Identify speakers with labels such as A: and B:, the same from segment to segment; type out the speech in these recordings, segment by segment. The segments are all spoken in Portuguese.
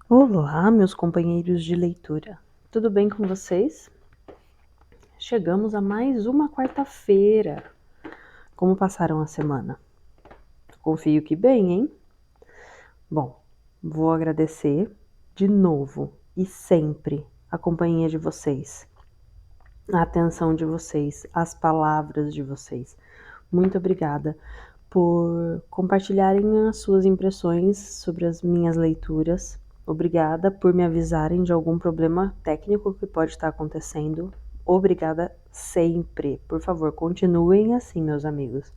A: Olá, meus companheiros de leitura. Tudo bem com vocês? Chegamos a mais uma quarta-feira. Como passaram a semana? Confio que bem, hein? Bom, vou agradecer de novo e sempre a companhia de vocês, a atenção de vocês, as palavras de vocês. Muito obrigada por compartilharem as suas impressões sobre as minhas leituras. Obrigada por me avisarem de algum problema técnico que pode estar acontecendo. Obrigada sempre. Por favor, continuem assim, meus amigos.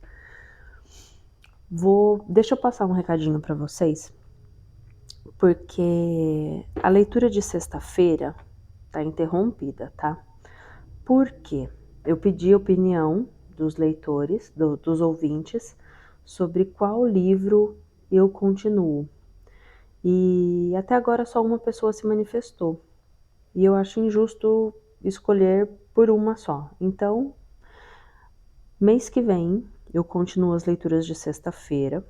A: Deixa eu passar um recadinho para vocês, porque a leitura de sexta-feira tá interrompida, tá? Por quê? Eu pedi a opinião dos leitores, dos ouvintes, sobre qual livro eu continuo. E até agora só uma pessoa se manifestou. E eu acho injusto escolher por uma só. Então, mês que vem eu continuo as leituras de sexta-feira.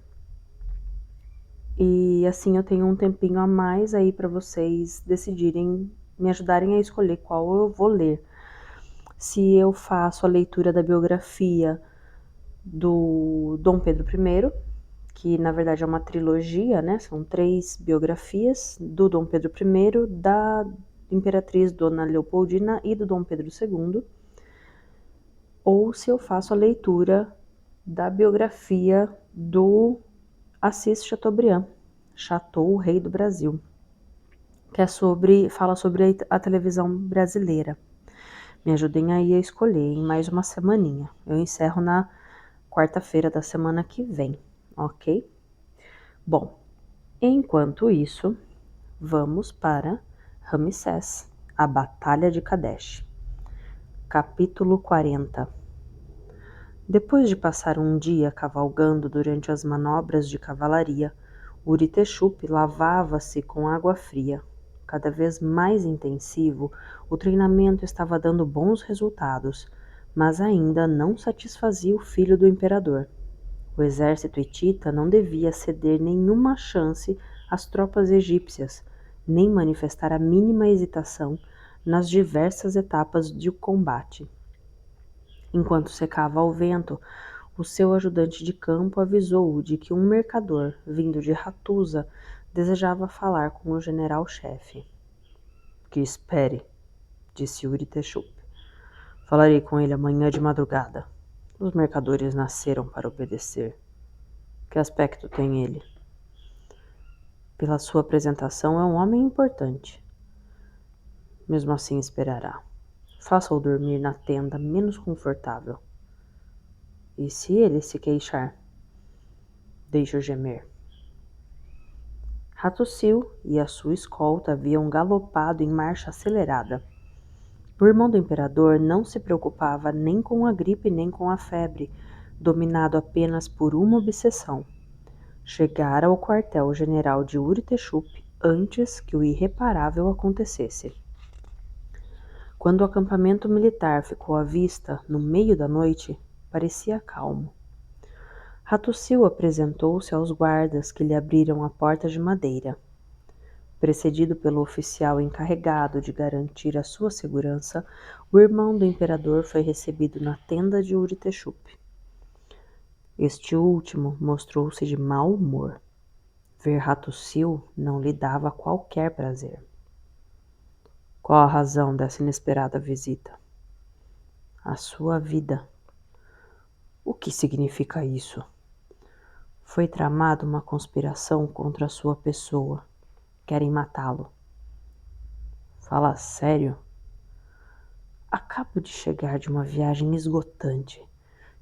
A: E assim eu tenho um tempinho a mais aí para vocês decidirem, me ajudarem a escolher qual eu vou ler. Se eu faço a leitura da biografia do Dom Pedro I, que na verdade é uma trilogia, né? São 3 biografias do Dom Pedro I, da Imperatriz Dona Leopoldina e do Dom Pedro II, ou se eu faço a leitura da biografia do Assis Chateaubriand, Chateau, o Rei do Brasil, que fala sobre a televisão brasileira. Me ajudem aí a escolher em mais uma semaninha. Eu encerro na quarta-feira da semana que vem, ok? Bom, enquanto isso, vamos para Ramsés, a Batalha de Kadesh. Capítulo 40. Depois de passar um dia cavalgando durante as manobras de cavalaria, Uritexup lavava-se com água fria. Cada vez mais intensivo, o treinamento estava dando bons resultados, mas ainda não satisfazia o filho do imperador. O exército hitita não devia ceder nenhuma chance às tropas egípcias, nem manifestar a mínima hesitação nas diversas etapas de combate. Enquanto secava ao vento, o seu ajudante de campo avisou-o de que um mercador, vindo de Ratusa, desejava falar com o general-chefe. Que espere, disse Uritexup. Falarei com ele amanhã de madrugada. Os mercadores nasceram para obedecer. Que aspecto tem ele? Pela sua apresentação, é um homem importante. Mesmo assim, esperará. Faça-o dormir na tenda menos confortável. E se ele se queixar? Deixe-o gemer. Hattusil e a sua escolta haviam galopado em marcha acelerada. O irmão do imperador não se preocupava nem com a gripe nem com a febre, dominado apenas por uma obsessão: chegar ao quartel-general de Uritexup antes que o irreparável acontecesse. Quando o acampamento militar ficou à vista no meio da noite, parecia calmo. Hattusil apresentou-se aos guardas que lhe abriram a porta de madeira. Precedido pelo oficial encarregado de garantir a sua segurança, o irmão do imperador foi recebido na tenda de Uritexup. Este último mostrou-se de mau humor. Ver Hattusil não lhe dava qualquer prazer. Qual a razão dessa inesperada visita? A sua vida. O que significa isso? Foi tramada uma conspiração contra a sua pessoa. Querem matá-lo. Fala sério? Acabo de chegar de uma viagem esgotante.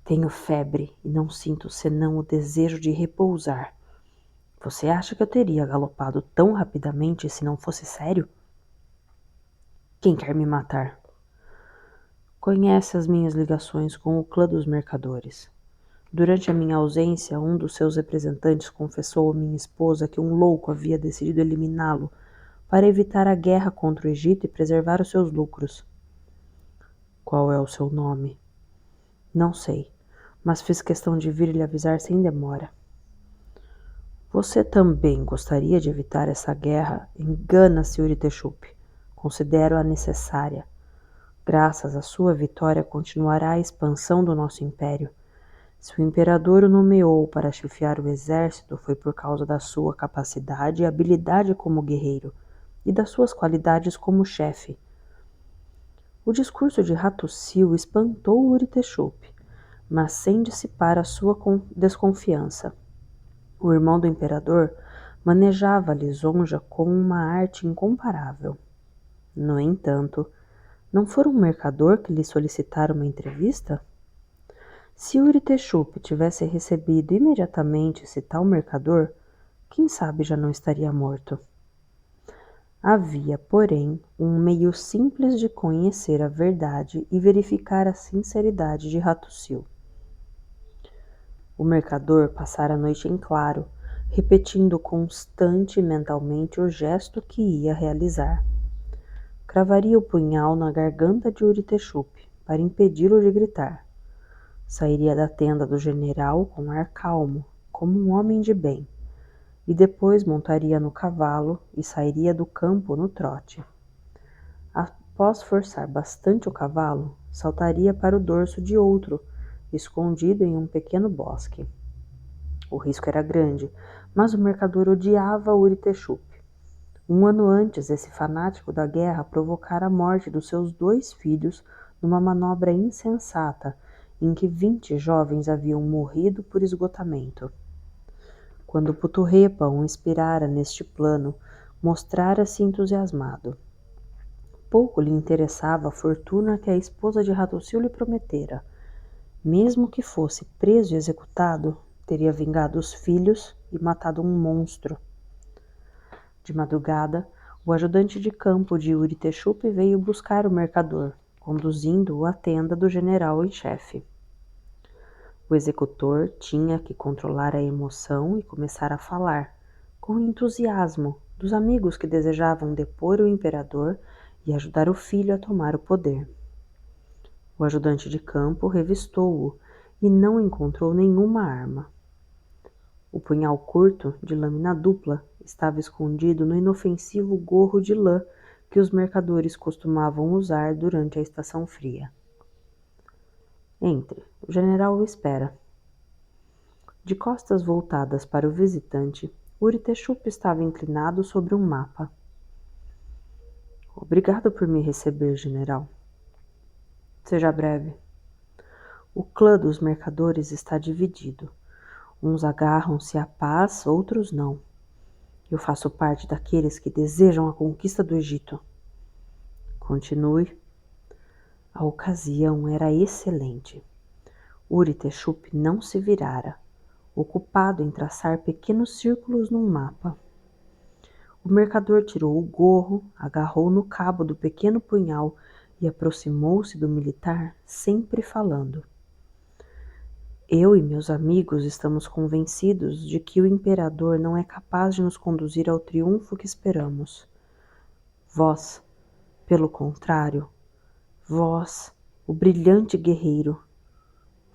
A: Tenho febre e não sinto senão o desejo de repousar. Você acha que eu teria galopado tão rapidamente se não fosse sério? Quem quer me matar? Conhece as minhas ligações com o clã dos mercadores. Durante a minha ausência, um dos seus representantes confessou a minha esposa que um louco havia decidido eliminá-lo para evitar a guerra contra o Egito e preservar os seus lucros. Qual é o seu nome? Não sei, mas fiz questão de vir lhe avisar sem demora. Você também gostaria de evitar essa guerra? Engana-se, Uritexup. Considero-a necessária. Graças à sua vitória continuará a expansão do nosso império. Se o imperador o nomeou para chefiar o exército, foi por causa da sua capacidade e habilidade como guerreiro e das suas qualidades como chefe. O discurso de Hattussil espantou Uritexup, mas sem dissipar a sua desconfiança. O irmão do imperador manejava a lisonja com uma arte incomparável. No entanto, não fora um mercador que lhe solicitara uma entrevista? Se Uritexup tivesse recebido imediatamente esse tal mercador, quem sabe já não estaria morto. Havia, porém, um meio simples de conhecer a verdade e verificar a sinceridade de Hattussil. O mercador passara a noite em claro, repetindo constante e mentalmente o gesto que ia realizar. Cravaria o punhal na garganta de Uritexup para impedi-lo de gritar. Sairia da tenda do general com ar calmo, como um homem de bem, e depois montaria no cavalo e sairia do campo no trote. Após forçar bastante o cavalo, saltaria para o dorso de outro, escondido em um pequeno bosque. O risco era grande, mas o mercador odiava Uritexup. Um ano antes, esse fanático da guerra provocara a morte dos seus 2 filhos numa manobra insensata, em que 20 jovens haviam morrido por esgotamento. Quando Puturrepa o inspirara neste plano, mostrara-se entusiasmado. Pouco lhe interessava a fortuna que a esposa de Hattussil lhe prometera. Mesmo que fosse preso e executado, teria vingado os filhos e matado um monstro. De madrugada, o ajudante de campo de Uritexup veio buscar o mercador, conduzindo-o à tenda do general em chefe. O executor tinha que controlar a emoção e começar a falar, com entusiasmo, dos amigos que desejavam depor o imperador e ajudar o filho a tomar o poder. O ajudante de campo revistou-o e não encontrou nenhuma arma. O punhal curto, de lâmina dupla, estava escondido no inofensivo gorro de lã que os mercadores costumavam usar durante a estação fria. Entre, o general o espera. De costas voltadas para o visitante, Uritexup estava inclinado sobre um mapa. Obrigado por me receber, general. Seja breve. O clã dos mercadores está dividido. Uns agarram-se à paz, outros não. Eu faço parte daqueles que desejam a conquista do Egito. Continue. A ocasião era excelente. Uritexup não se virara, ocupado em traçar pequenos círculos num mapa. O mercador tirou o gorro, agarrou no cabo do pequeno punhal e aproximou-se do militar, sempre falando. Eu e meus amigos estamos convencidos de que o imperador não é capaz de nos conduzir ao triunfo que esperamos. Vós, pelo contrário, vós, o brilhante guerreiro,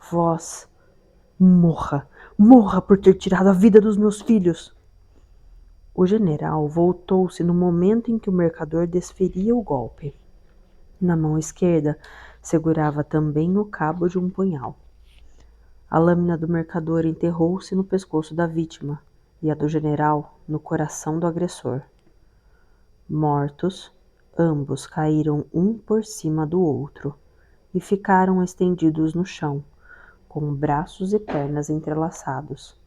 A: vós, morra, morra por ter tirado a vida dos meus filhos. O general voltou-se no momento em que o mercador desferia o golpe. Na mão esquerda, segurava também o cabo de um punhal. A lâmina do mercador enterrou-se no pescoço da vítima e a do general no coração do agressor. Mortos, ambos caíram um por cima do outro e ficaram estendidos no chão, com braços e pernas entrelaçados.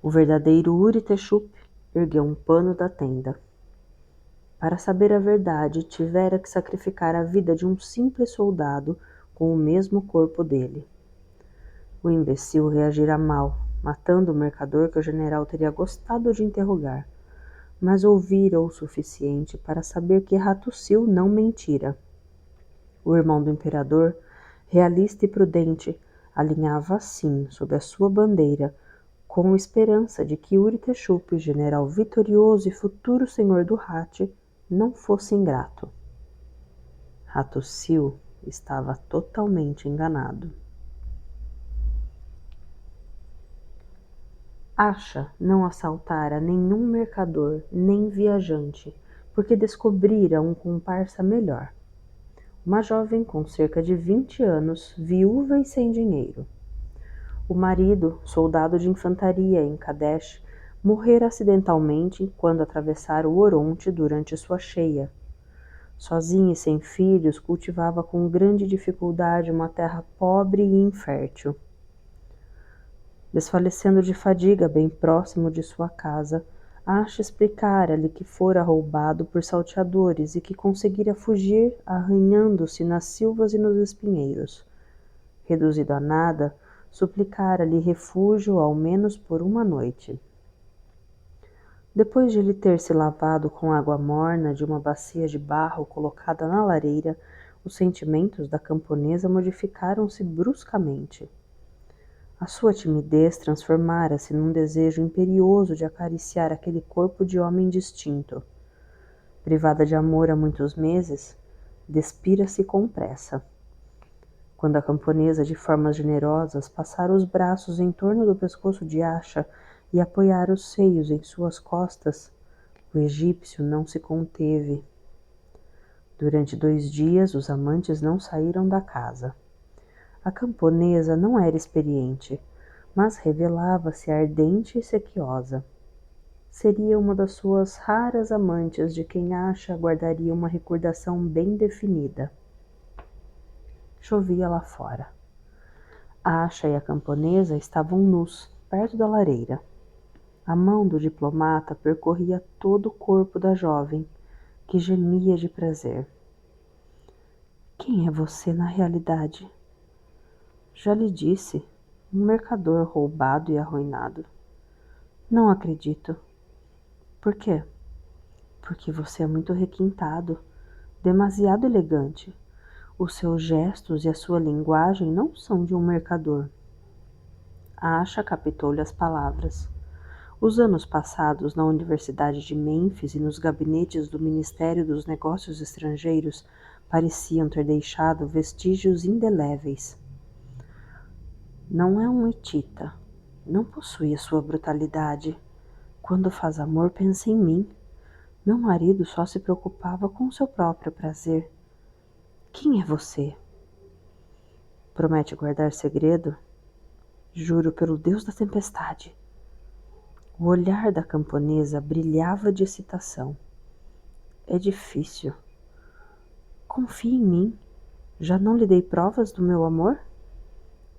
A: O verdadeiro Uritexup ergueu um pano da tenda. Para saber a verdade, tivera que sacrificar a vida de um simples soldado com o mesmo corpo dele. O imbecil reagira mal, matando o mercador que o general teria gostado de interrogar, mas ouvira o suficiente para saber que Hattussil não mentira. O irmão do imperador, realista e prudente, alinhava assim, sob a sua bandeira, com esperança de que Uritexup, general vitorioso e futuro senhor do Hatti, não fosse ingrato. Hattussil estava totalmente enganado. Acha não assaltara nenhum mercador, nem viajante, porque descobrira um comparsa melhor. Uma jovem com cerca de 20 anos, viúva e sem dinheiro. O marido, soldado de infantaria em Kadesh, morrera acidentalmente quando atravessara o Oronte durante sua cheia. Sozinha e sem filhos, cultivava com grande dificuldade uma terra pobre e infértil. Desfalecendo de fadiga bem próximo de sua casa, Acha explicara-lhe que fora roubado por salteadores e que conseguira fugir arranhando-se nas silvas e nos espinheiros. Reduzido a nada, suplicara-lhe refúgio ao menos por uma noite. Depois de lhe ter se lavado com água morna de uma bacia de barro colocada na lareira, os sentimentos da camponesa modificaram-se bruscamente. A sua timidez transformara-se num desejo imperioso de acariciar aquele corpo de homem distinto. Privada de amor há muitos meses, despira-se com pressa. Quando a camponesa, de formas generosas, passara os braços em torno do pescoço de Acha e apoiara os seios em suas costas, o egípcio não se conteve. Durante 2 dias, os amantes não saíram da casa. A camponesa não era experiente, mas revelava-se ardente e sequiosa. Seria uma das suas raras amantes de quem Acha guardaria uma recordação bem definida. Chovia lá fora. Acha e a camponesa estavam nus, perto da lareira. A mão do diplomata percorria todo o corpo da jovem, que gemia de prazer. Quem é você na realidade? Já lhe disse, um mercador roubado e arruinado. Não acredito. Por quê? Porque você é muito requintado, demasiado elegante. Os seus gestos e a sua linguagem não são de um mercador. Acha captou-lhe as palavras. Os anos passados na Universidade de Mênfis e nos gabinetes do Ministério dos Negócios Estrangeiros pareciam ter deixado vestígios indeléveis. Não é um hitita. Não possui a sua brutalidade. Quando faz amor, pensa em mim. Meu marido só se preocupava com seu próprio prazer. Quem é você? Promete guardar segredo? Juro pelo Deus da tempestade. O olhar da camponesa brilhava de excitação. É difícil. Confie em mim. Já não lhe dei provas do meu amor?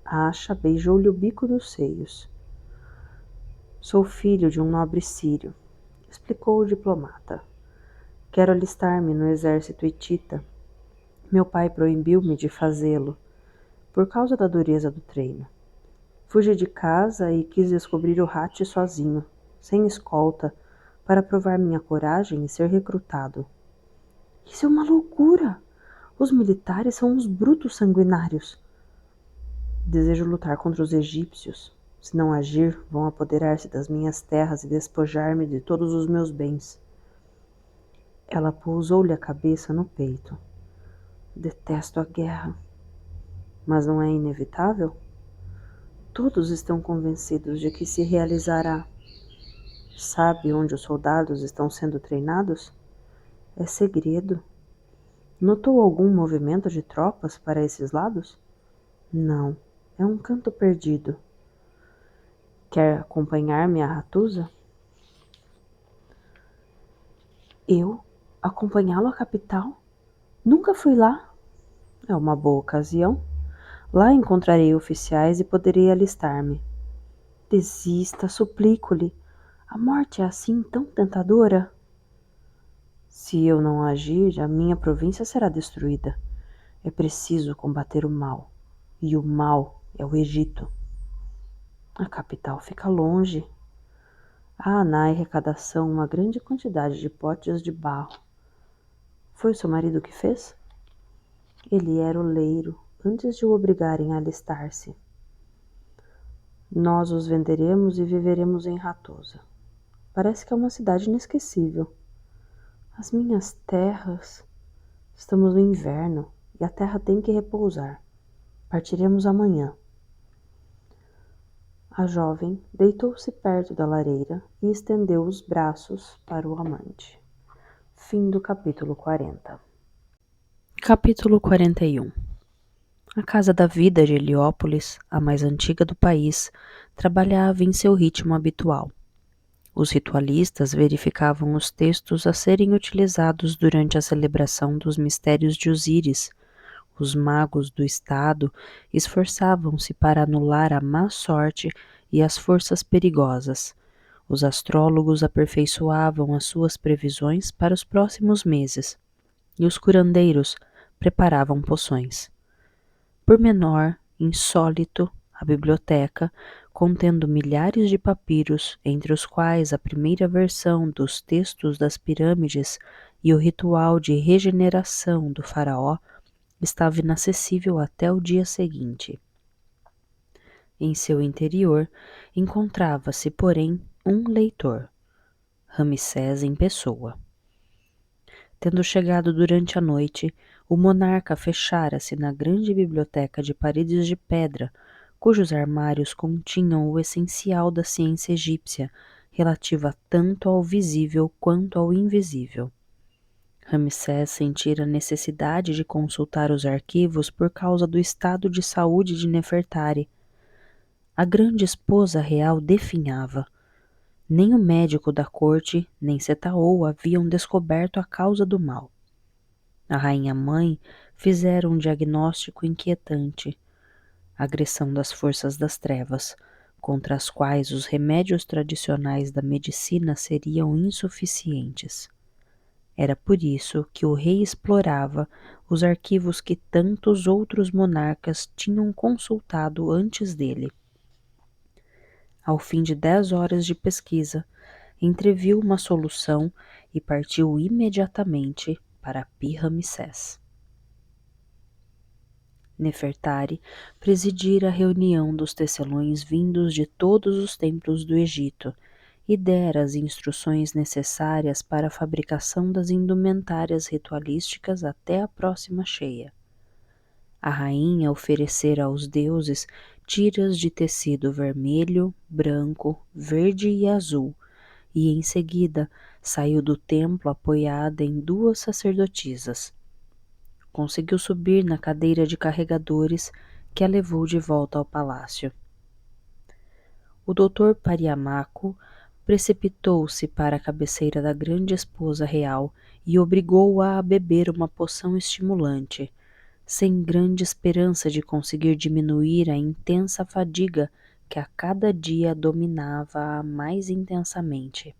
A: Acha beijou-lhe o bico dos seios. Sou filho de um nobre sírio, explicou o diplomata. Quero alistar-me no exército hitita. Meu pai proibiu-me de fazê-lo, por causa da dureza do treino. Fugi de casa e quis descobrir o Hati sozinho, sem escolta, para provar minha coragem e ser recrutado. Isso é uma loucura! Os militares são uns brutos sanguinários. Desejo lutar contra os egípcios. Se não agir, vão apoderar-se das minhas terras e despojar-me de todos os meus bens. Ela pousou-lhe a cabeça no peito. Detesto a guerra. Mas não é inevitável? Todos estão convencidos de que se realizará. Sabe onde os soldados estão sendo treinados? É segredo. Notou algum movimento de tropas para esses lados? Não, é um canto perdido. Quer acompanhar-me a Ratusa? Eu? Acompanhá-lo à capital? Nunca fui lá. É uma boa ocasião. Lá encontrarei oficiais e poderei alistar-me. Desista, suplico-lhe. A morte é assim tão tentadora? Se eu não agir, a minha província será destruída. É preciso combater o mal. E o mal é o Egito. A capital fica longe. Há na arrecadação uma grande quantidade de potes de barro. Foi seu marido que fez? Ele era oleiro, antes de o obrigarem a alistar-se. Nós os venderemos e viveremos em Ratosa. Parece que é uma cidade inesquecível. As minhas terras... Estamos no inverno e a terra tem que repousar. Partiremos amanhã. A jovem deitou-se perto da lareira e estendeu os braços para o amante. Fim do capítulo 40. Capítulo 41. A Casa da Vida de Heliópolis, a mais antiga do país, trabalhava em seu ritmo habitual. Os ritualistas verificavam os textos a serem utilizados durante a celebração dos mistérios de Osíris. Os magos do estado esforçavam-se para anular a má sorte e as forças perigosas. Os astrólogos aperfeiçoavam as suas previsões para os próximos meses, e os curandeiros preparavam poções. Por menor, insólito, a biblioteca, contendo milhares de papiros, entre os quais a primeira versão dos textos das pirâmides e o ritual de regeneração do faraó, estava inacessível até o dia seguinte. Em seu interior encontrava-se, porém, um leitor, Ramsés em pessoa. Tendo chegado durante a noite, o monarca fechara-se na grande biblioteca de paredes de pedra, cujos armários continham o essencial da ciência egípcia, relativa tanto ao visível quanto ao invisível. Ramsés sentira a necessidade de consultar os arquivos por causa do estado de saúde de Nefertari. A grande esposa real definhava. Nem o médico da corte, nem Setaou haviam descoberto a causa do mal. A rainha-mãe fizera um diagnóstico inquietante. Agressão das forças das trevas, contra as quais os remédios tradicionais da medicina seriam insuficientes. Era por isso que o rei explorava os arquivos que tantos outros monarcas tinham consultado antes dele. Ao fim de 10 horas de pesquisa, entreviu uma solução e partiu imediatamente para Pi-Ramsés. Nefertari presidira a reunião dos tecelões vindos de todos os templos do Egito e dera as instruções necessárias para a fabricação das indumentárias ritualísticas até a próxima cheia. A rainha oferecera aos deuses tiras de tecido vermelho, branco, verde e azul, e em seguida saiu do templo apoiada em 2 sacerdotisas. Conseguiu subir na cadeira de carregadores que a levou de volta ao palácio. O doutor Pariamaco precipitou-se para a cabeceira da grande esposa real e obrigou-a a beber uma poção estimulante, sem grande esperança de conseguir diminuir a intensa fadiga que a cada dia dominava-a mais intensamente.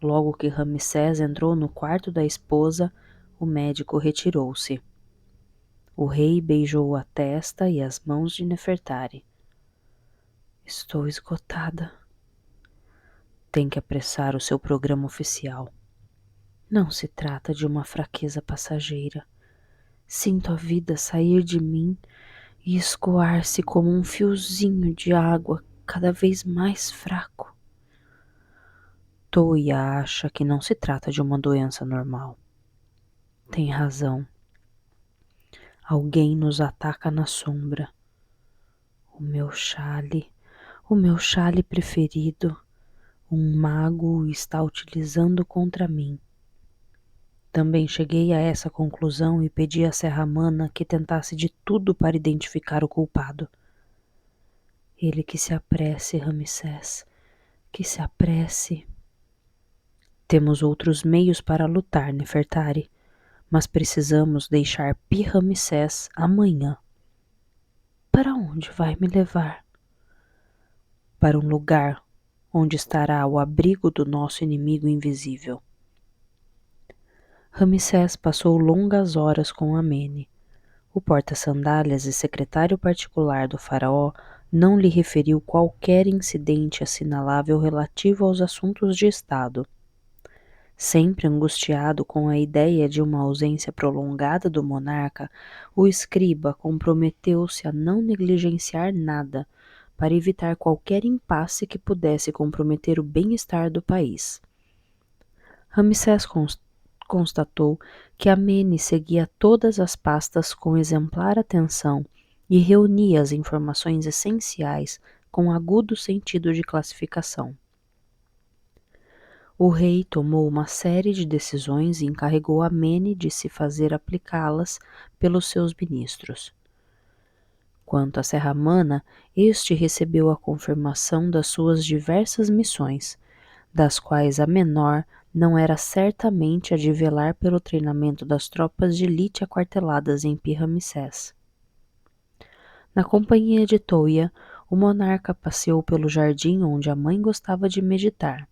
A: Logo que Ramsés entrou no quarto da esposa, o médico retirou-se. O rei beijou a testa e as mãos de Nefertari. Estou esgotada. Tem que apressar o seu programa oficial. Não se trata de uma fraqueza passageira. Sinto a vida sair de mim e escoar-se como um fiozinho de água cada vez mais fraco. Toia acha que não se trata de uma doença normal. Tem razão. Alguém nos ataca na sombra. O meu chale preferido, um mago o está utilizando contra mim. Também cheguei a essa conclusão e pedi a Serramana que tentasse de tudo para identificar o culpado. Ele que se apresse, Ramsés, que se apresse. Temos outros meios para lutar, Nefertari, mas precisamos deixar Pi-Ramsés amanhã. Para onde vai me levar? Para um lugar onde estará o abrigo do nosso inimigo invisível. Ramsés passou longas horas com Amene. O porta-sandálias e secretário particular do faraó não lhe referiu qualquer incidente assinalável relativo aos assuntos de estado. Sempre angustiado com a ideia de uma ausência prolongada do monarca, o escriba comprometeu-se a não negligenciar nada, para evitar qualquer impasse que pudesse comprometer o bem-estar do país. Ramsés constatou que Amene seguia todas as pastas com exemplar atenção e reunia as informações essenciais com agudo sentido de classificação. O rei tomou uma série de decisões e encarregou Amene de se fazer aplicá-las pelos seus ministros. Quanto a Serramana, este recebeu a confirmação das suas diversas missões, das quais a menor não era certamente a de velar pelo treinamento das tropas de elite aquarteladas em Pi-Ramsés. Na companhia de Toia, o monarca passeou pelo jardim onde a mãe gostava de meditar.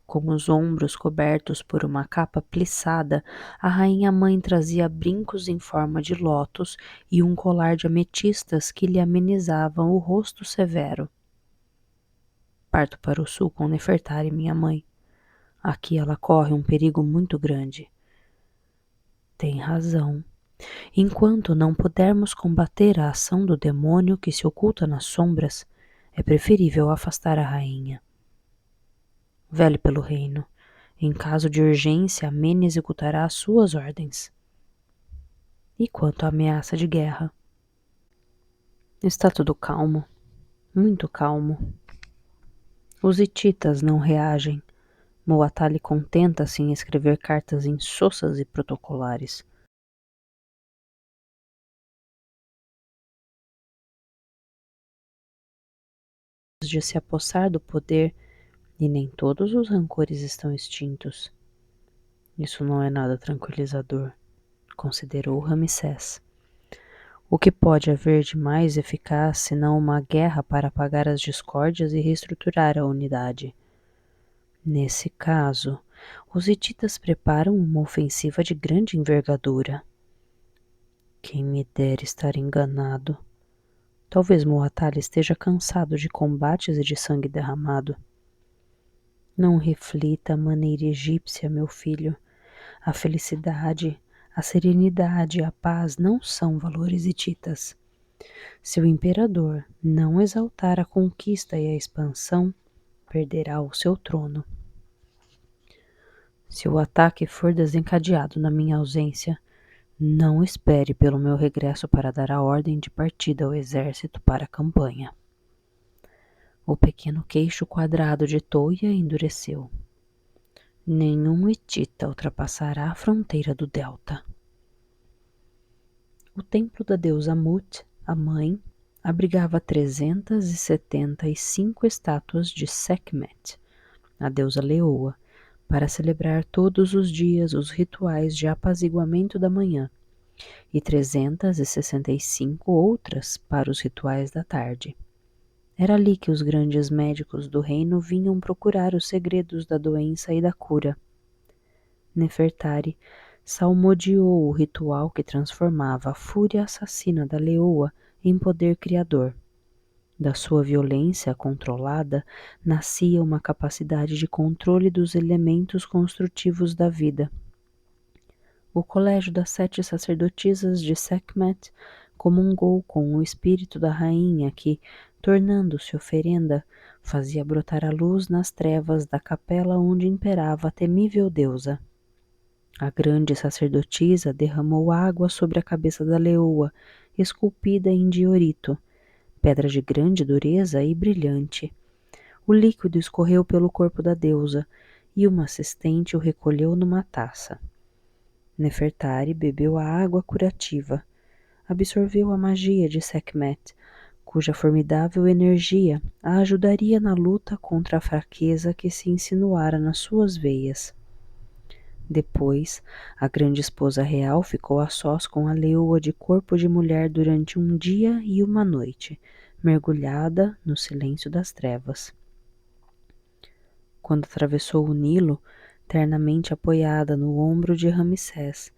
A: Com os ombros cobertos por uma capa plissada, a rainha-mãe trazia brincos em forma de lótus e um colar de ametistas que lhe amenizavam o rosto severo. Parto para o sul com Nefertari, minha mãe. Aqui ela corre um perigo muito grande. Tem razão. Enquanto não pudermos combater a ação do demônio que se oculta nas sombras, é preferível afastar a rainha. Vele pelo reino. Em caso de urgência, Amene executará as suas ordens. E quanto à ameaça de guerra? Está tudo calmo. Muito calmo. Os hititas não reagem. Muwatalli contenta-se em escrever cartas insossas e protocolares. De se apossar do poder, e nem todos os rancores estão extintos. Isso não é nada tranquilizador, considerou Ramsés. O que pode haver de mais eficaz senão uma guerra para apagar as discórdias e reestruturar a unidade? Nesse caso, os hititas preparam uma ofensiva de grande envergadura. Quem me dera estar enganado. Talvez Muwatalli esteja cansado de combates e de sangue derramado. Não reflita a maneira egípcia, meu filho. A felicidade, a serenidade e a paz não são valores hititas. Se o imperador não exaltar a conquista e a expansão, perderá o seu trono. Se o ataque for desencadeado na minha ausência, não espere pelo meu regresso para dar a ordem de partida ao exército para a campanha. O pequeno queixo quadrado de Toia endureceu. Nenhum hitita ultrapassará a fronteira do delta. O templo da deusa Mut, a mãe, abrigava 375 estátuas de Sekhmet, a deusa leoa, para celebrar todos os dias os rituais de apaziguamento da manhã, e 365 outras para os rituais da tarde. Era ali que os grandes médicos do reino vinham procurar os segredos da doença e da cura. Nefertari salmodiou o ritual que transformava a fúria assassina da leoa em poder criador. Da sua violência controlada nascia uma capacidade de controle dos elementos construtivos da vida. O colégio das 7 sacerdotisas de Sekhmet comungou com o espírito da rainha que, tornando-se oferenda, fazia brotar a luz nas trevas da capela onde imperava a temível deusa. A grande sacerdotisa derramou água sobre a cabeça da leoa, esculpida em diorito, pedra de grande dureza e brilhante. O líquido escorreu pelo corpo da deusa, e uma assistente o recolheu numa taça. Nefertari bebeu a água curativa, absorveu a magia de Sekhmet, cuja formidável energia a ajudaria na luta contra a fraqueza que se insinuara nas suas veias. Depois, a grande esposa real ficou a sós com a leoa de corpo de mulher durante um dia e uma noite, mergulhada no silêncio das trevas. Quando atravessou o Nilo, ternamente apoiada no ombro de Ramsés,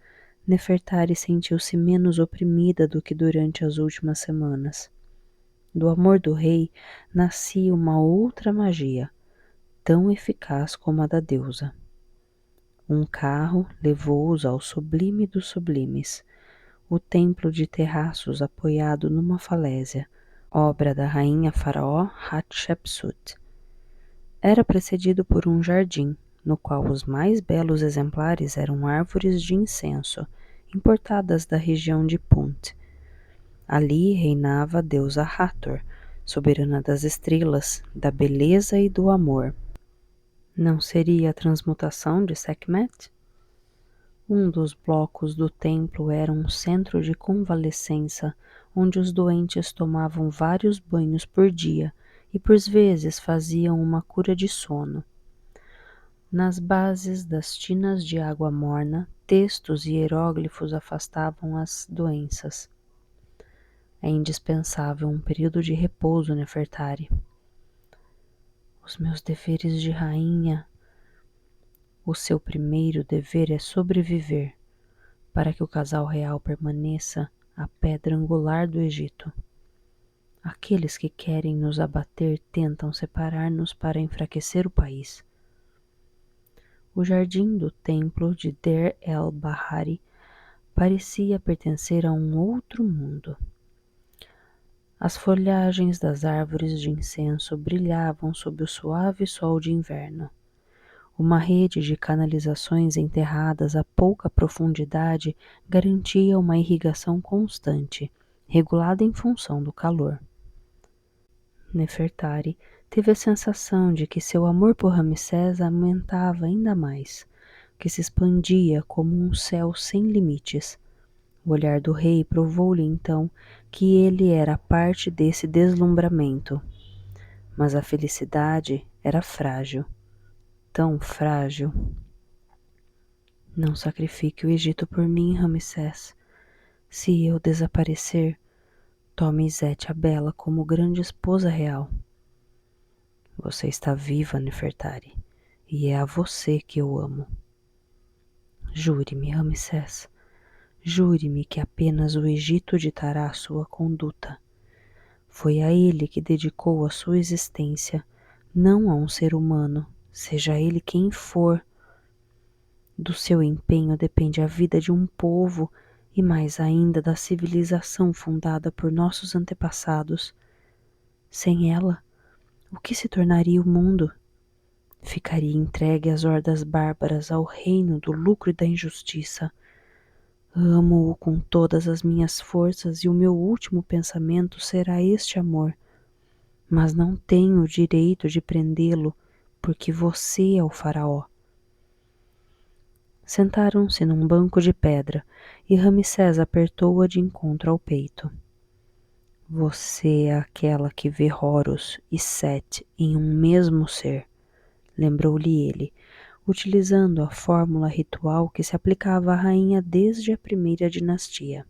A: Nefertari sentiu-se menos oprimida do que durante as últimas semanas. Do amor do rei nascia uma outra magia, tão eficaz como a da deusa. Um carro levou-os ao sublime dos sublimes, o templo de terraços apoiado numa falésia, obra da rainha faraó Hatshepsut. Era precedido por um jardim, no qual os mais belos exemplares eram árvores de incenso, importadas da região de Punt. Ali reinava a deusa Hathor, soberana das estrelas, da beleza e do amor. Não seria a transmutação de Sekhmet? Um dos blocos do templo era um centro de convalescença, onde os doentes tomavam vários banhos por dia e por vezes faziam uma cura de sono. Nas bases das tinas de água morna, textos e hieróglifos afastavam as doenças. É indispensável um período de repouso, Nefertari. Os meus deveres de rainha. O seu primeiro dever é sobreviver, para que o casal real permaneça a pedra angular do Egito. Aqueles que querem nos abater tentam separar-nos para enfraquecer o país. O jardim do templo de Der el-Bahari parecia pertencer a um outro mundo. As folhagens das árvores de incenso brilhavam sob o suave sol de inverno. Uma rede de canalizações enterradas a pouca profundidade garantia uma irrigação constante, regulada em função do calor. Nefertari teve a sensação de que seu amor por Ramsés aumentava ainda mais, que se expandia como um céu sem limites. O olhar do rei provou-lhe então que ele era parte desse deslumbramento. Mas a felicidade era frágil, tão frágil. Não sacrifique o Egito por mim, Ramsés. Se eu desaparecer, tome Sete a Bela como grande esposa real. Você está viva, Nefertari, e é a você que eu amo. Jure-me, Ramsés, jure-me que apenas o Egito ditará a sua conduta. Foi a ele que dedicou a sua existência, não a um ser humano, seja ele quem for. Do seu empenho depende a vida de um povo e mais ainda da civilização fundada por nossos antepassados. Sem ela, o que se tornaria o mundo? Ficaria entregue às hordas bárbaras, ao reino do lucro e da injustiça. Amo-o com todas as minhas forças e o meu último pensamento será este amor. Mas não tenho o direito de prendê-lo, porque você é o faraó. Sentaram-se num banco de pedra e Ramsés apertou-a de encontro ao peito. Você é aquela que vê Horus e Set em um mesmo ser, lembrou-lhe ele, utilizando a fórmula ritual que se aplicava à rainha desde a primeira dinastia.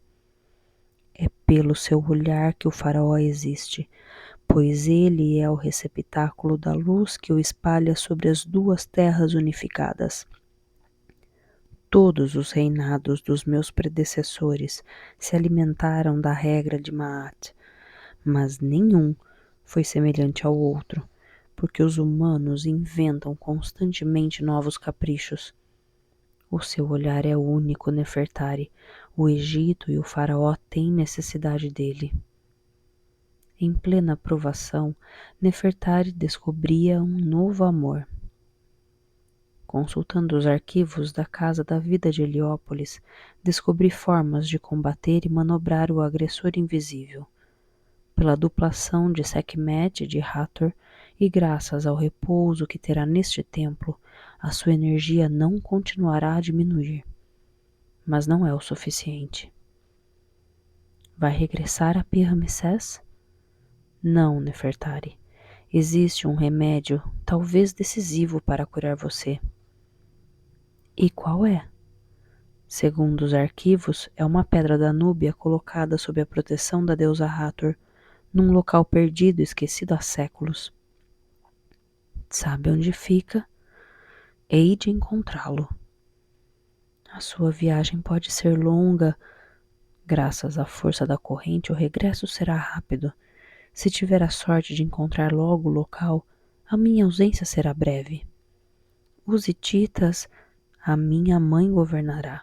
A: É pelo seu olhar que o faraó existe, pois ele é o receptáculo da luz que o espalha sobre as duas terras unificadas. Todos os reinados dos meus predecessores se alimentaram da regra de Maat, mas nenhum foi semelhante ao outro, porque os humanos inventam constantemente novos caprichos. O seu olhar é único, Nefertari. O Egito e o faraó têm necessidade dele. Em plena provação, Nefertari descobria um novo amor. Consultando os arquivos da Casa da Vida de Heliópolis, descobri formas de combater e manobrar o agressor invisível. Pela duplação de Sekhmet e de Hathor, e graças ao repouso que terá neste templo, a sua energia não continuará a diminuir. Mas não é o suficiente. Vai regressar a Pi-Ramsés? Não, Nefertari. Existe um remédio, talvez decisivo, para curar você. E qual é? Segundo os arquivos, é uma pedra da Núbia colocada sob a proteção da deusa Hathor, num local perdido e esquecido há séculos. Sabe onde fica? Hei de encontrá-lo. A sua viagem pode ser longa. Graças à força da corrente, o regresso será rápido. Se tiver a sorte de encontrar logo o local, a minha ausência será breve. Os hititas, a minha mãe governará.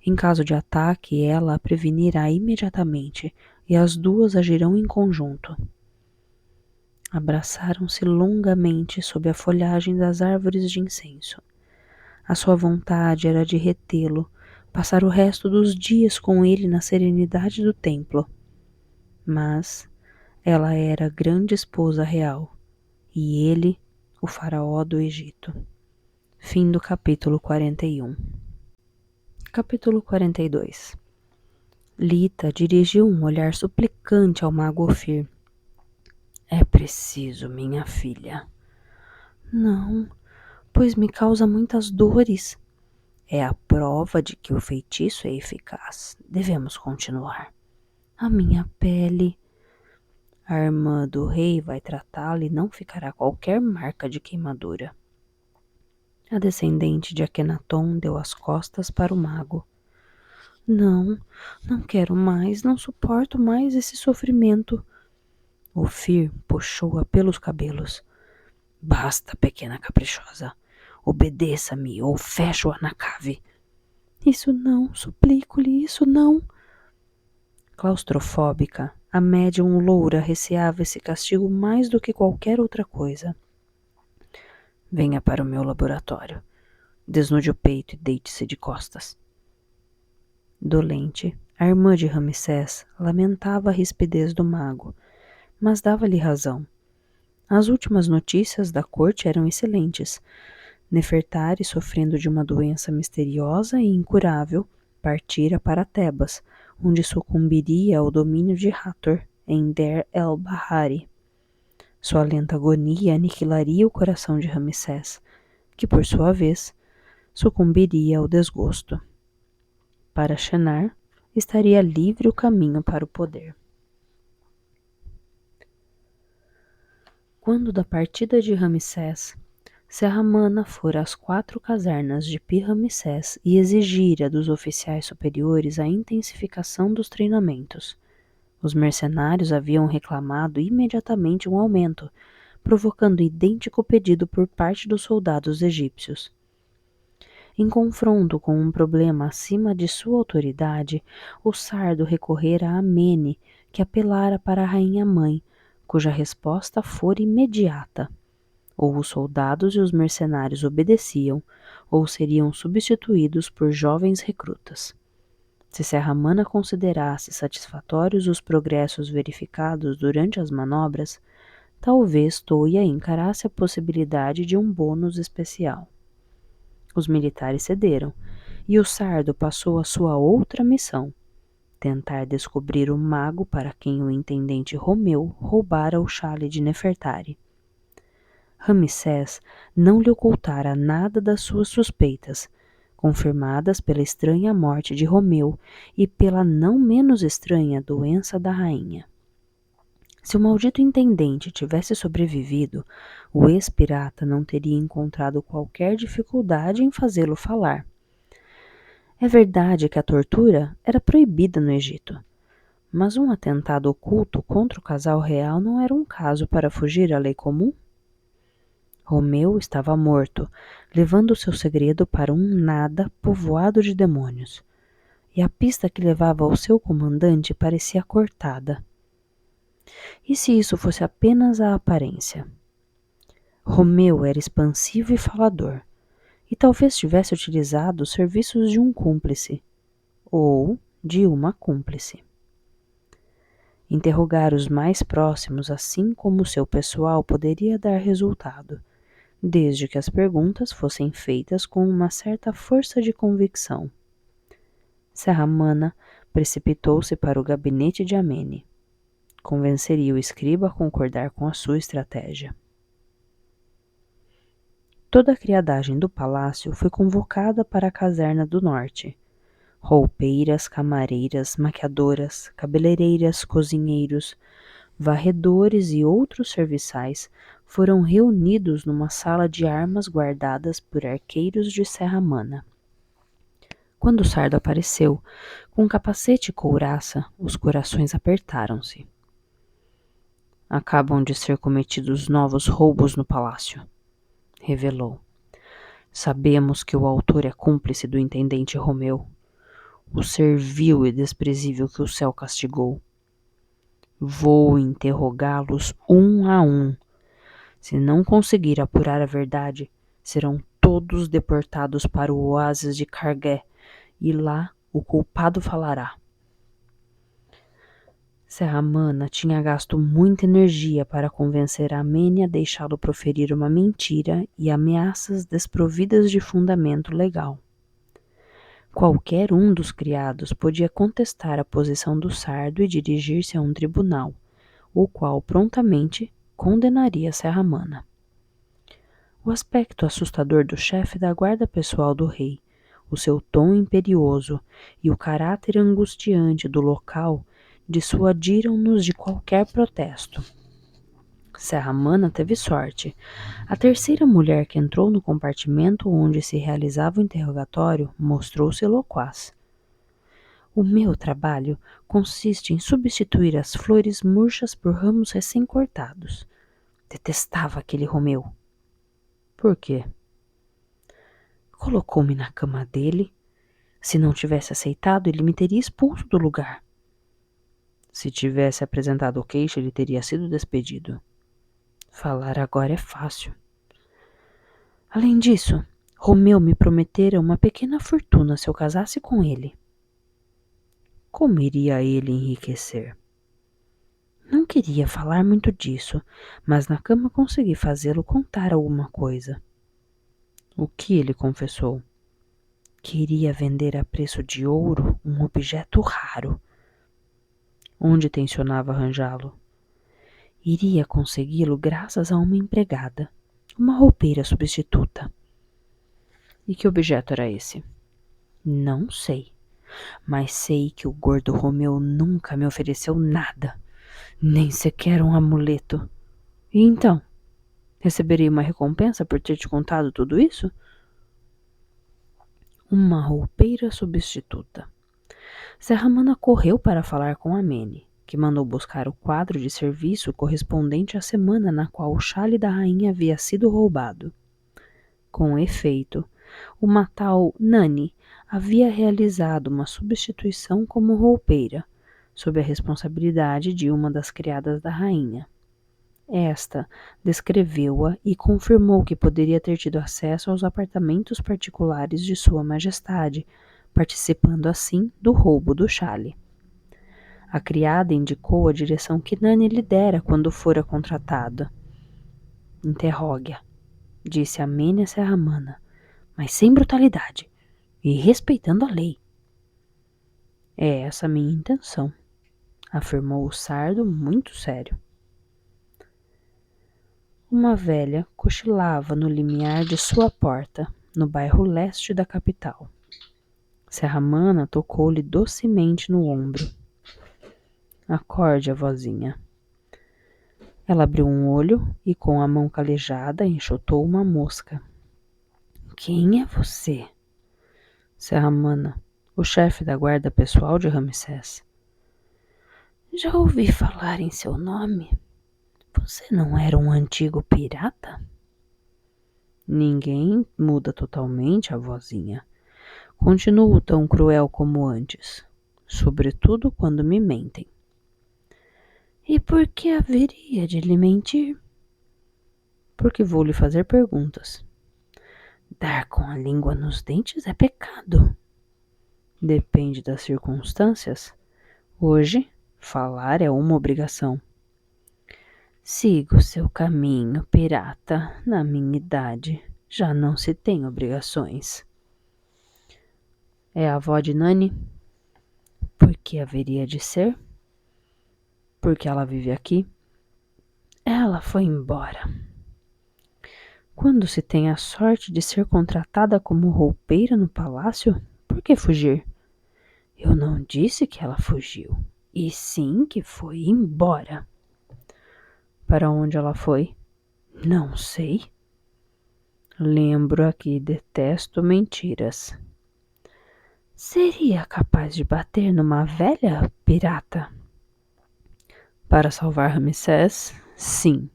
A: Em caso de ataque, ela a prevenirá imediatamente e as duas agirão em conjunto. Abraçaram-se longamente sob a folhagem das árvores de incenso. A sua vontade era de retê-lo, passar o resto dos dias com ele na serenidade do templo. Mas Ela era a grande esposa real, e ele, o faraó do Egito. Fim do capítulo 41. Capítulo 42. Lita dirigiu um olhar suplicante ao mago Ofir. É preciso, minha filha. Não, pois me causa muitas dores. É a prova de que o feitiço é eficaz. Devemos continuar. A minha pele. A irmã do rei vai tratá-la e não ficará qualquer marca de queimadura. A descendente de Akenaton deu as costas para o mago. Não, não quero mais, não suporto mais esse sofrimento. Ofir puxou-a pelos cabelos. Basta, pequena caprichosa. Obedeça-me ou fecho-a na cave. Isso não, suplico-lhe, isso não. Claustrofóbica, a médium loura receava esse castigo mais do que qualquer outra coisa. Venha para o meu laboratório. Desnude o peito e deite-se de costas. Dolente, a irmã de Ramsés lamentava a rispidez do mago, mas dava-lhe razão. As últimas notícias da corte eram excelentes. Nefertari, sofrendo de uma doença misteriosa e incurável, partira para Tebas, onde sucumbiria ao domínio de Hathor em Der el-Bahari. Sua lenta agonia aniquilaria o coração de Ramsés, que, por sua vez, sucumbiria ao desgosto. Para Shenar, estaria livre o caminho para o poder. Quando da partida de Ramsés, Serramana fora às 4 casernas de Pi-Ramsés e exigira dos oficiais superiores a intensificação dos treinamentos. Os mercenários haviam reclamado imediatamente um aumento, provocando idêntico pedido por parte dos soldados egípcios. Em confronto com um problema acima de sua autoridade, o sardo recorrera a Amene, que apelara para a rainha-mãe, cuja resposta fora imediata. Ou os soldados e os mercenários obedeciam, ou seriam substituídos por jovens recrutas. Se Serramana considerasse satisfatórios os progressos verificados durante as manobras, talvez Toia encarasse a possibilidade de um bônus especial. Os militares cederam, e o sardo passou a sua outra missão, tentar descobrir o mago para quem o intendente Romeu roubara o chale de Nefertari. Ramsés não lhe ocultara nada das suas suspeitas, confirmadas pela estranha morte de Romeu e pela não menos estranha doença da rainha. Se o maldito intendente tivesse sobrevivido, o ex-pirata não teria encontrado qualquer dificuldade em fazê-lo falar. É verdade que a tortura era proibida no Egito, mas um atentado oculto contra o casal real não era um caso para fugir à lei comum? Romeu estava morto, levando seu segredo para um nada povoado de demônios, e a pista que levava ao seu comandante parecia cortada. E se isso fosse apenas a aparência? Romeu era expansivo e falador, e talvez tivesse utilizado os serviços de um cúmplice, ou de uma cúmplice. Interrogar os mais próximos, assim como o seu pessoal, poderia dar resultado, desde que as perguntas fossem feitas com uma certa força de convicção. Serramana precipitou-se para o gabinete de Amene. Convenceria o escriba a concordar com a sua estratégia. Toda a criadagem do palácio foi convocada para a caserna do norte. Roupeiras, camareiras, maquiadoras, cabeleireiras, cozinheiros, varredores e outros serviçais foram reunidos numa sala de armas guardadas por arqueiros de Serramana. Quando o sardo apareceu, com capacete e couraça, os corações apertaram-se. Acabam de ser cometidos novos roubos no palácio, revelou. Sabemos que o autor é cúmplice do intendente Romeu, o ser vil e desprezível que o céu castigou. Vou interrogá-los um a um. Se não conseguir apurar a verdade, serão todos deportados para o oásis de Kargué, e lá o culpado falará. Serramana tinha gasto muita energia para convencer Amene a deixá-lo proferir uma mentira e ameaças desprovidas de fundamento legal. Qualquer um dos criados podia contestar a posição do sardo e dirigir-se a um tribunal, o qual prontamente condenaria Serramana. O aspecto assustador do chefe da guarda pessoal do rei, o seu tom imperioso e o caráter angustiante do local dissuadiram-nos de qualquer protesto. Serramana teve sorte. A terceira mulher que entrou no compartimento onde se realizava o interrogatório mostrou-se loquaz. O meu trabalho consiste em substituir as flores murchas por ramos recém-cortados. Detestava aquele Romeu. Por quê? Colocou-me na cama dele. Se não tivesse aceitado, ele me teria expulso do lugar. Se tivesse apresentado queixa, ele teria sido despedido. Falar agora é fácil. Além disso, Romeu me prometera uma pequena fortuna se eu casasse com ele. Como iria ele enriquecer? Não queria falar muito disso, mas na cama consegui fazê-lo contar alguma coisa. O que ele confessou? Que iria vender a preço de ouro um objeto raro. Onde tencionava arranjá-lo? Iria consegui-lo graças a uma empregada, uma roupeira substituta. E que objeto era esse? Não sei, mas sei que o gordo Romeu nunca me ofereceu nada, nem sequer um amuleto. E então, receberei uma recompensa por ter te contado tudo isso? Uma roupeira substituta. Serramana correu para falar com Amene, que mandou buscar o quadro de serviço correspondente à semana na qual o chale da rainha havia sido roubado. Com efeito, uma tal Nani havia realizado uma substituição como roupeira, sob a responsabilidade de uma das criadas da rainha. Esta descreveu-a e confirmou que poderia ter tido acesso aos apartamentos particulares de Sua Majestade, participando assim do roubo do chale. A criada indicou a direção que Nani lhe dera quando fora contratada. Interrogue-a, disse Amene a Serramana, mas sem brutalidade e respeitando a lei. É essa a minha intenção, afirmou o sardo muito sério. Uma velha cochilava no limiar de sua porta, no bairro leste da capital. Serramana tocou-lhe docemente no ombro. Acorde, vozinha. Ela abriu um olho e, com a mão calejada, enxotou uma mosca. Quem é você? Serramana, o chefe da guarda pessoal de Ramsés. Já ouvi falar em seu nome. Você não era um antigo pirata? Ninguém muda totalmente, a vozinha. Continuo tão cruel como antes, sobretudo quando me mentem. E por que haveria de lhe mentir? Porque vou lhe fazer perguntas. Dar com a língua nos dentes é pecado. Depende das circunstâncias. Hoje, falar é uma obrigação. Siga o seu caminho, pirata. Na minha idade, já não se tem obrigações. É a avó de Nani? Por que haveria de ser? Porque ela vive aqui? Ela foi embora. Quando se tem a sorte de ser contratada como roupeira no palácio, por que fugir? Eu não disse que ela fugiu, e sim que foi embora. Para onde ela foi? Não sei. Lembro que detesto mentiras. Seria capaz de bater numa velha pirata? Para salvar Ramsés, sim.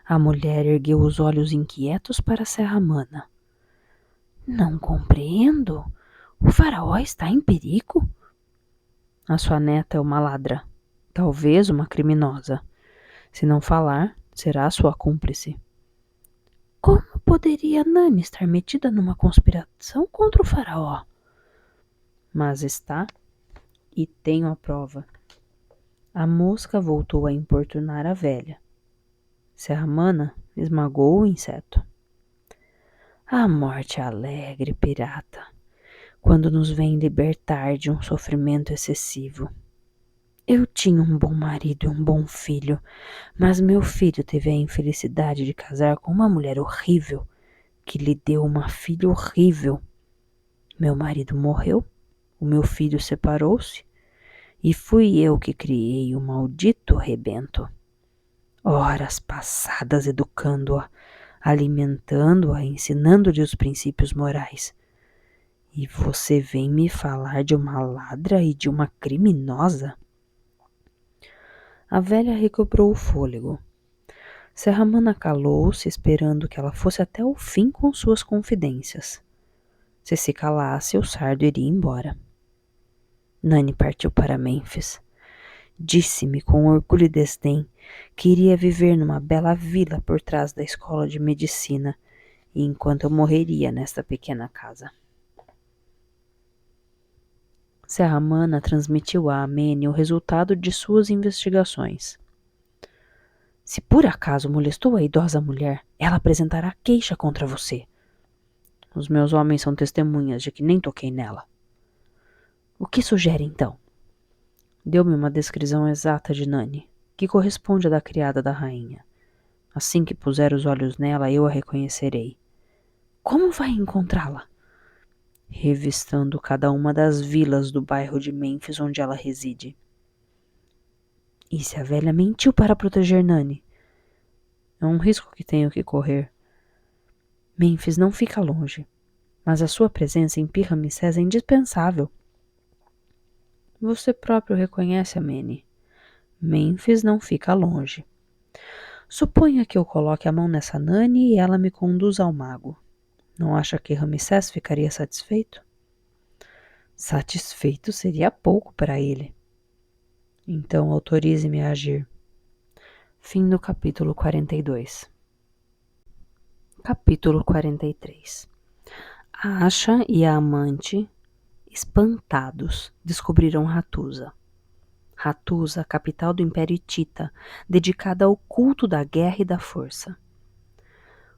A: A mulher ergueu os olhos inquietos para Serramana. Não compreendo. O faraó está em perigo? A sua neta é uma ladra, talvez uma criminosa. Se não falar, será sua cúmplice. Como poderia Nani estar metida numa conspiração contra o faraó? Mas está, e tenho a prova. A mosca voltou a importunar a velha. Serramana esmagou o inseto. A morte alegre, pirata, quando nos vem libertar de um sofrimento excessivo. Eu tinha um bom marido e um bom filho, mas meu filho teve a infelicidade de casar com uma mulher horrível, que lhe deu uma filha horrível. Meu marido morreu, o meu filho separou-se, e fui eu que criei o maldito rebento. Horas passadas educando-a, alimentando-a, ensinando-lhe os princípios morais. E você vem me falar de uma ladra e de uma criminosa? A velha recobrou o fôlego. Serramana calou-se, esperando que ela fosse até o fim com suas confidências. Se calasse, o sardo iria embora. Nani partiu para Mênfis. Disse-me com orgulho e desdém que iria viver numa bela vila por trás da escola de medicina, e enquanto eu morreria nesta pequena casa. Serramana transmitiu a Amene o resultado de suas investigações. Se por acaso molestou a idosa mulher, ela apresentará queixa contra você. Os meus homens são testemunhas de que nem toquei nela. O que sugere então? Deu-me uma descrição exata de Nani, que corresponde à da criada da rainha. Assim que puser os olhos nela, eu a reconhecerei. Como vai encontrá-la? Revistando cada uma das vilas do bairro de Mênfis onde ela reside. E se a velha mentiu para proteger Nani? É um risco que tenho que correr. Mênfis não fica longe, mas a sua presença em Pirramicés é indispensável. Você próprio reconhece, Amene. Mênfis não fica longe. Suponha que eu coloque a mão nessa Nani e ela me conduza ao mago. Não acha que Ramsés ficaria satisfeito? Satisfeito seria pouco para ele. Então autorize-me a agir. Fim do capítulo 42. Capítulo 43. A Asha e a amante, espantados, descobriram Hattusa. Hattusa, capital do Império Hitita, dedicada ao culto da guerra e da força.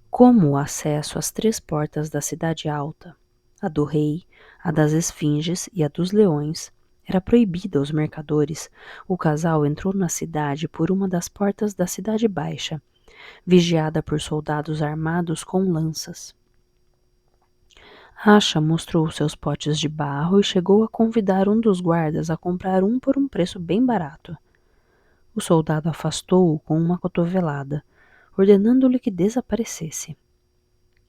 A: Como o acesso às 3 portas da cidade alta, a do rei, a das esfinges e a dos leões, era proibida aos mercadores, o casal entrou na cidade por uma das portas da cidade baixa, vigiada por soldados armados com lanças. Asha mostrou seus potes de barro e chegou a convidar um dos guardas a comprar um por um preço bem barato. O soldado afastou-o com uma cotovelada, ordenando-lhe que desaparecesse.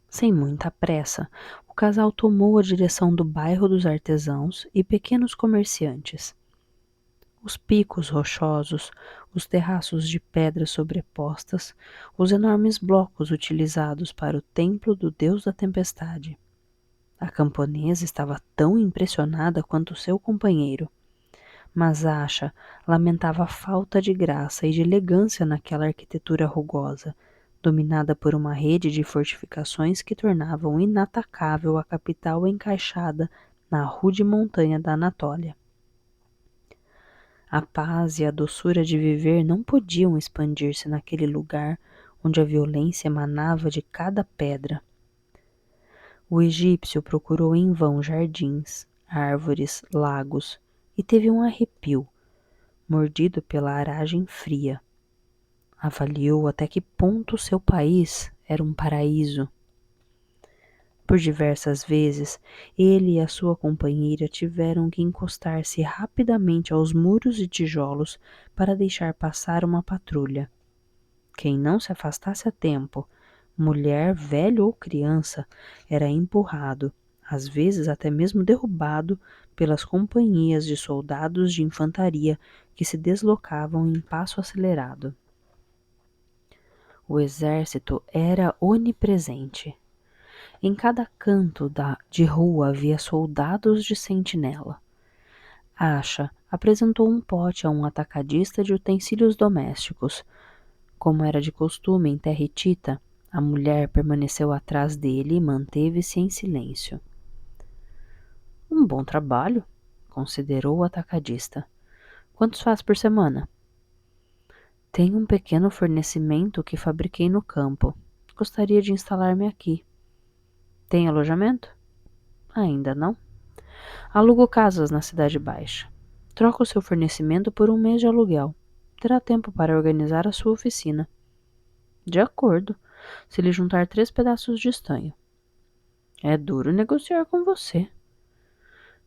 A: Sem muita pressa, o casal tomou a direção do bairro dos artesãos e pequenos comerciantes. Os picos rochosos, os terraços de pedras sobrepostas, os enormes blocos utilizados para o templo do deus da tempestade. A camponesa estava tão impressionada quanto seu companheiro, mas Asha lamentava a falta de graça e de elegância naquela arquitetura rugosa, dominada por uma rede de fortificações que tornavam inatacável a capital encaixada na rude montanha da Anatólia. A paz e a doçura de viver não podiam expandir-se naquele lugar onde a violência emanava de cada pedra. O egípcio procurou em vão jardins, árvores, lagos, e teve um arrepio, mordido pela aragem fria. Avaliou até que ponto seu país era um paraíso. Por diversas vezes, ele e a sua companheira tiveram que encostar-se rapidamente aos muros e tijolos para deixar passar uma patrulha. Quem não se afastasse a tempo, mulher, velho ou criança, era empurrado, às vezes até mesmo derrubado, pelas companhias de soldados de infantaria que se deslocavam em passo acelerado. O exército era onipresente. Em cada canto de rua havia soldados de sentinela. Asha apresentou um pote a um atacadista de utensílios domésticos. Como era de costume em terra hitita, a mulher permaneceu atrás dele e manteve-se em silêncio. Um bom trabalho, considerou o atacadista. Quantos faz por semana? Tenho um pequeno fornecimento que fabriquei no campo. Gostaria de instalar-me aqui. Tem alojamento? Ainda não. Alugo casas na Cidade Baixa. Troca o seu fornecimento por um mês de aluguel. Terá tempo para organizar a sua oficina. De acordo, se lhe juntar 3 pedaços de estanho. É duro negociar com você.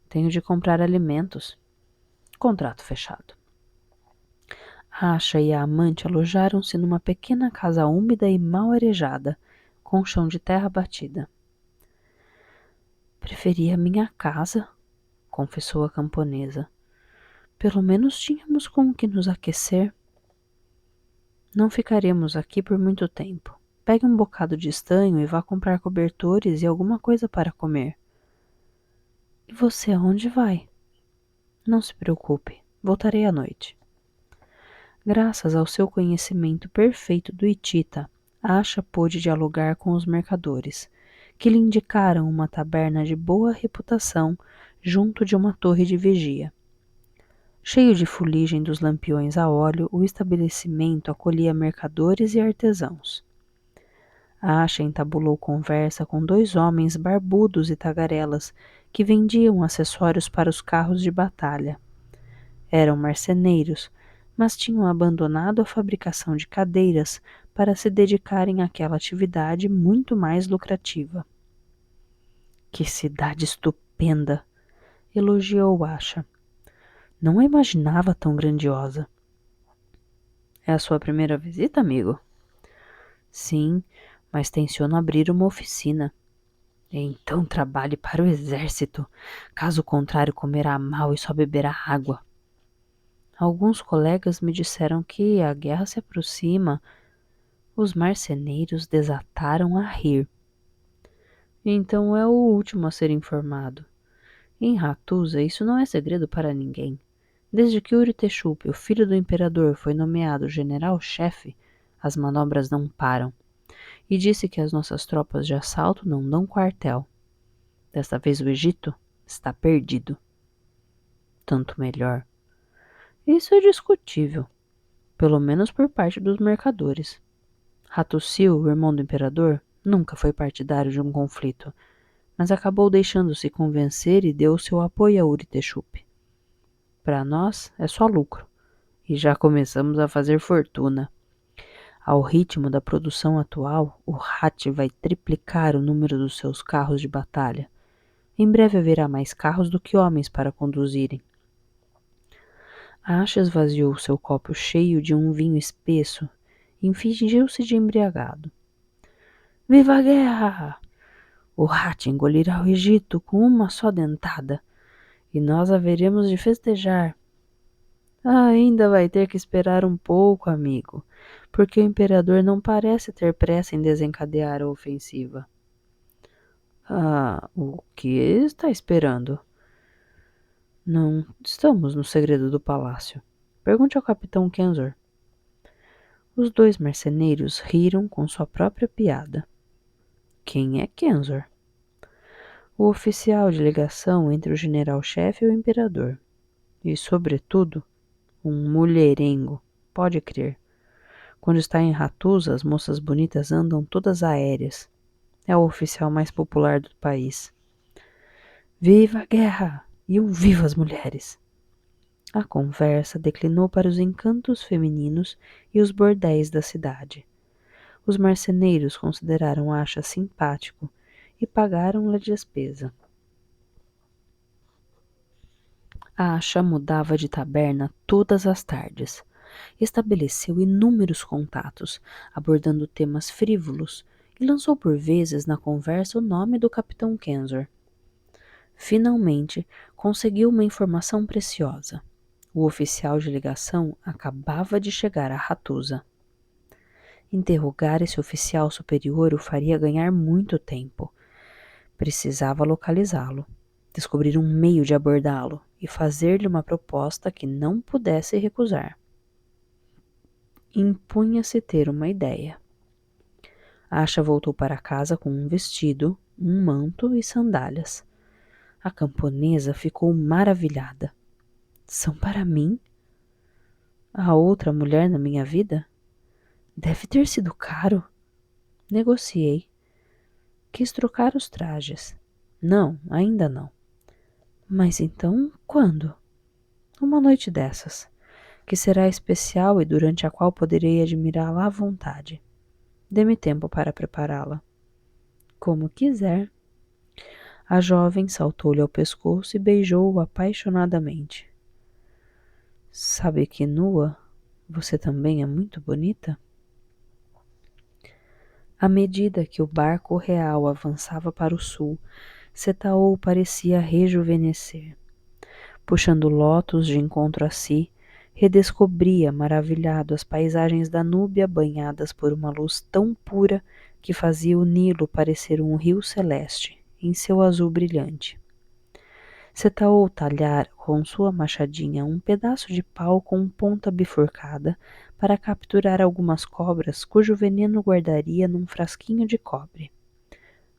A: Tenho de comprar alimentos. Contrato fechado. Asha e a amante alojaram-se numa pequena casa úmida e mal arejada, com chão de terra batida. Preferia minha casa, confessou a camponesa. Pelo menos tínhamos com o que nos aquecer. Não ficaremos aqui por muito tempo. Pegue um bocado de estanho e vá comprar cobertores e alguma coisa para comer. E você aonde vai? Não se preocupe, voltarei à noite. Graças ao seu conhecimento perfeito do Hitita, Asha pôde dialogar com os mercadores, que lhe indicaram uma taberna de boa reputação junto de uma torre de vigia. Cheio de fuligem dos lampiões a óleo, o estabelecimento acolhia mercadores e artesãos. Asha entabulou conversa com 2 homens barbudos e tagarelas que vendiam acessórios para os carros de batalha. Eram marceneiros, mas tinham abandonado a fabricação de cadeiras para se dedicarem àquela atividade muito mais lucrativa. Que cidade estupenda! Elogiou Asha. Não a imaginava tão grandiosa. É a sua primeira visita, amigo? Sim, mas tenciono abrir uma oficina. Então trabalhe para o exército. Caso contrário, comerá mal e só beberá água. Alguns colegas me disseram que a guerra se aproxima. Os marceneiros desataram a rir. Então é o último a ser informado. Em Hattusa, isso não é segredo para ninguém. Desde que Uritexupi, o filho do imperador, foi nomeado general-chefe, as manobras não param. E disse que as nossas tropas de assalto não dão quartel. Desta vez o Egito está perdido. Tanto melhor. Isso é discutível, pelo menos por parte dos mercadores. Hattussil, o irmão do imperador, nunca foi partidário de um conflito, mas acabou deixando-se convencer e deu seu apoio a Uritexupi. Para nós é só lucro, e já começamos a fazer fortuna. Ao ritmo da produção atual, o Hatti vai triplicar o número dos seus carros de batalha. Em breve haverá mais carros do que homens para conduzirem. Asha esvaziou seu copo cheio de um vinho espesso e fingiu-se de embriagado. Viva a guerra! O Hatti engolirá o Egito com uma só dentada, e nós haveremos de festejar. Ainda vai ter que esperar um pouco, amigo, porque o imperador não parece ter pressa em desencadear a ofensiva. O que está esperando? Não estamos no segredo do palácio. Pergunte ao capitão Kenzor. Os 2 marceneiros riram com sua própria piada. Quem é Kenzor? O oficial de ligação entre o general-chefe e o imperador. E, sobretudo, um mulherengo, pode crer. Quando está em Hattusa, as moças bonitas andam todas aéreas. É o oficial mais popular do país. Viva a guerra! E um viva as mulheres! A conversa declinou para os encantos femininos e os bordéis da cidade. Os marceneiros consideraram Asha simpático e pagaram-lhe a despesa. Asha mudava de taberna todas as tardes. Estabeleceu inúmeros contatos, abordando temas frívolos, e lançou por vezes na conversa o nome do capitão Kenzor. Finalmente, conseguiu uma informação preciosa. O oficial de ligação acabava de chegar a Hattusa. Interrogar esse oficial superior o faria ganhar muito tempo. Precisava localizá-lo, descobrir um meio de abordá-lo e fazer-lhe uma proposta que não pudesse recusar. Impunha-se ter uma ideia. Asha voltou para casa com um vestido, um manto e sandálias. A camponesa ficou maravilhada. São para mim? A outra mulher na minha vida? Deve ter sido caro. Negociei. Quis trocar os trajes. Não, ainda não. Mas então, quando? Uma noite dessas, que será especial e durante a qual poderei admirá-la à vontade. Dê-me tempo para prepará-la. Como quiser. A jovem saltou-lhe ao pescoço e beijou-o apaixonadamente. Sabe que nua, você também é muito bonita? À medida que o barco real avançava para o sul, Setaou parecia rejuvenescer. Puxando Lótus de encontro a si, redescobria maravilhado as paisagens da Núbia banhadas por uma luz tão pura que fazia o Nilo parecer um rio celeste, em seu azul brilhante. Setaou talhar com sua machadinha um pedaço de pau com ponta bifurcada para capturar algumas cobras cujo veneno guardaria num frasquinho de cobre.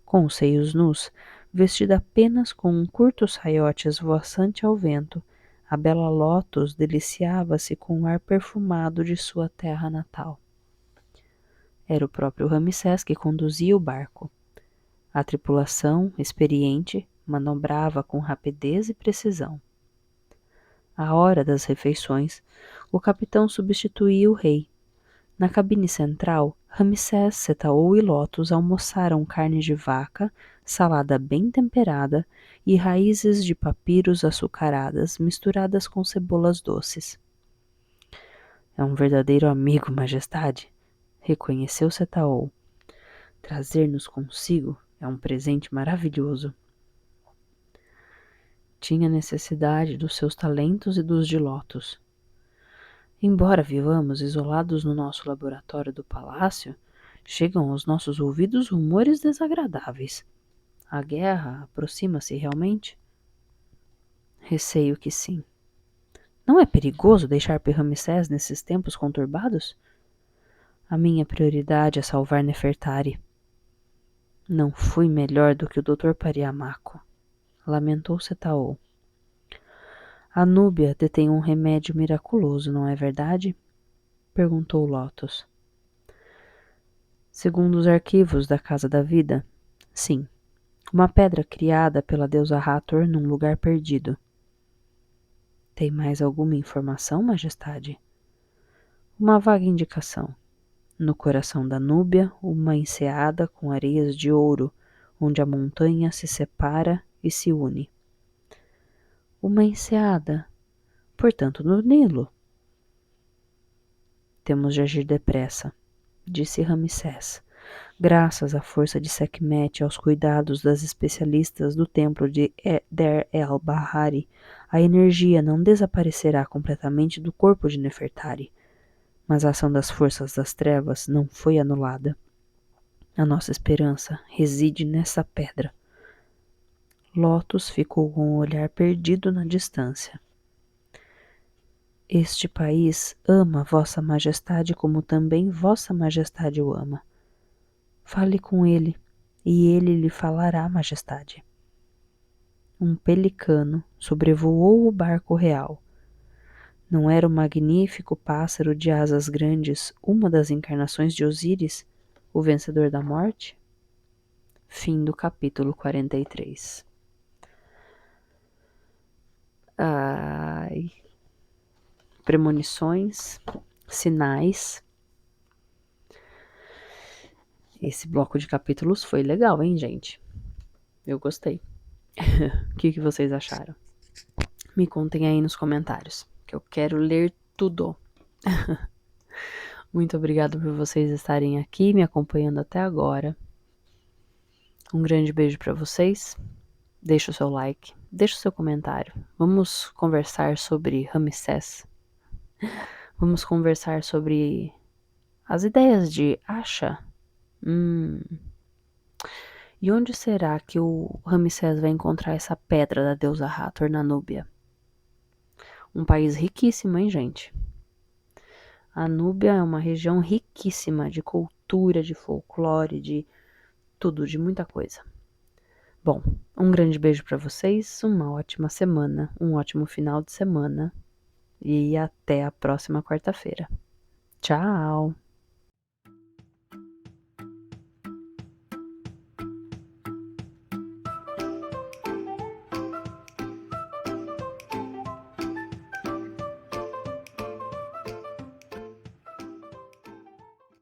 A: Com os seios nus, vestida apenas com um curto saiote esvoaçante ao vento, a bela Lótus deliciava-se com o ar perfumado de sua terra natal. Era o próprio Ramsés que conduzia o barco. A tripulação, experiente, manobrava com rapidez e precisão. À hora das refeições, o capitão substituía o rei. Na cabine central, Ramsés, Setaou e Lótus almoçaram carne de vaca, salada bem temperada e raízes de papiros açucaradas misturadas com cebolas doces. É um verdadeiro amigo, majestade, reconheceu Setaou. Trazer-nos consigo é um presente maravilhoso. Tinha necessidade dos seus talentos e dos de Lótus. Embora vivamos isolados no nosso laboratório do palácio, chegam aos nossos ouvidos rumores desagradáveis. A guerra aproxima-se realmente? Receio que sim. Não é perigoso deixar Ramsés nesses tempos conturbados? A minha prioridade é salvar Nefertari. Não fui melhor do que o Dr. Pariamaco, lamentou Setaou. A Núbia detém um remédio miraculoso, não é verdade? Perguntou Lótus. Segundo os arquivos da Casa da Vida, sim. Uma pedra criada pela deusa Hathor num lugar perdido. Tem mais alguma informação, majestade? Uma vaga indicação. No coração da Núbia, uma enseada com areias de ouro, onde a montanha se separa e se une. Uma enseada, portanto, no Nilo. Temos de agir depressa, disse Ramsés. Graças à força de Sekhmet e aos cuidados das especialistas do templo de Der el-Bahari, a energia não desaparecerá completamente do corpo de Nefertari. Mas a ação das forças das trevas não foi anulada. A nossa esperança reside nessa pedra. Lótus ficou com o olhar perdido na distância. Este país ama Vossa Majestade como também Vossa Majestade o ama. Fale com ele, e ele lhe falará, majestade. Um pelicano sobrevoou o barco real. Não era o magnífico pássaro de asas grandes uma das encarnações de Osíris, o vencedor da morte? Fim do capítulo 43. Ai. Premonições, sinais. Esse bloco de capítulos foi legal, hein, gente? Eu gostei. O que vocês acharam? Me contem aí nos comentários, que eu quero ler tudo. Muito obrigada por vocês estarem aqui me acompanhando até agora. Um grande beijo para vocês. Deixa o seu like, deixa o seu comentário. Vamos conversar sobre Ramsés. Vamos conversar sobre as ideias de Asha. E onde será que o Ramsés vai encontrar essa pedra da deusa Hathor na Núbia? Um país riquíssimo, hein, gente? A Núbia é uma região riquíssima de cultura, de folclore, de tudo, de muita coisa. Bom, um grande beijo para vocês, uma ótima semana, um ótimo final de semana E até a próxima quarta-feira. Tchau!